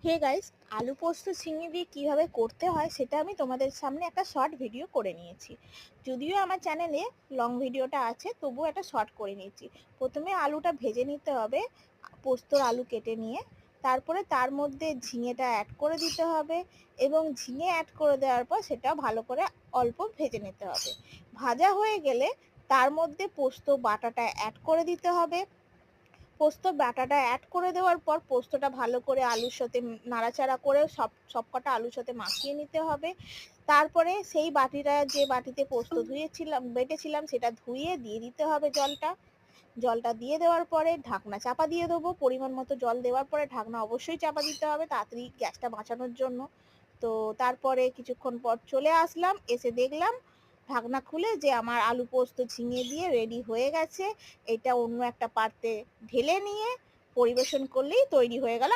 Hey guys, আলু পোস্ত ঝিঙে দিয়ে কিভাবে করতে হয় সেটা আমি তোমাদের সামনে একটা শর্ট ভিডিও করে নিয়েছি। যদিও আমার চ্যানেলে লং ভিডিওটা আছে, তবুও একটা শর্ট করে নিয়েছি। প্রথমে আলুটা ভেজে নিতে হবে, পোস্তর আলু কেটে নিয়ে। তারপরে তার মধ্যে ঝিঙেটা অ্যাড করে দিতে হবে এবং ঝিঙে অ্যাড করে দেওয়ার পর সেটা ভালো করে অল্প ভেজে নিতে হবে। ভাজা হয়ে গেলে তার মধ্যে পোস্ত বাটাটা অ্যাড করে দিতে হবে। পোস্ত বাটাটা অ্যাড করে দেওয়ার পর পোস্তটা ভালো করে আলুর সাথে নাড়াচাড়া করে সবকটা আলুর সাথে মাখিয়ে নিতে হবে। তারপরে সেই বাটিটা, যে বাটিতে পোস্ত বেটেছিলাম সেটা ধুয়ে দিয়ে দিতে হবে জলটা দিয়ে দেওয়ার পরে ঢাকনা চাপা দিয়ে দেবো। পরিমাণ মতো জল দেওয়ার পরে ঢাকনা অবশ্যই চাপা দিতে হবে, তাড়াতাড়ি গ্যাসটা বাঁচানোর জন্য। তো তারপরে কিছুক্ষণ পর চলে আসলাম, এসে দেখলাম ঢাকনা খুলে যে আমার আলু পোস্ত ঝিঙে দিয়ে রেডি হয়ে গেছে। এটা অন্য একটা পাত্রে ঢেলে নিয়ে পরিবেশন করলেই তৈরি হয়ে গেল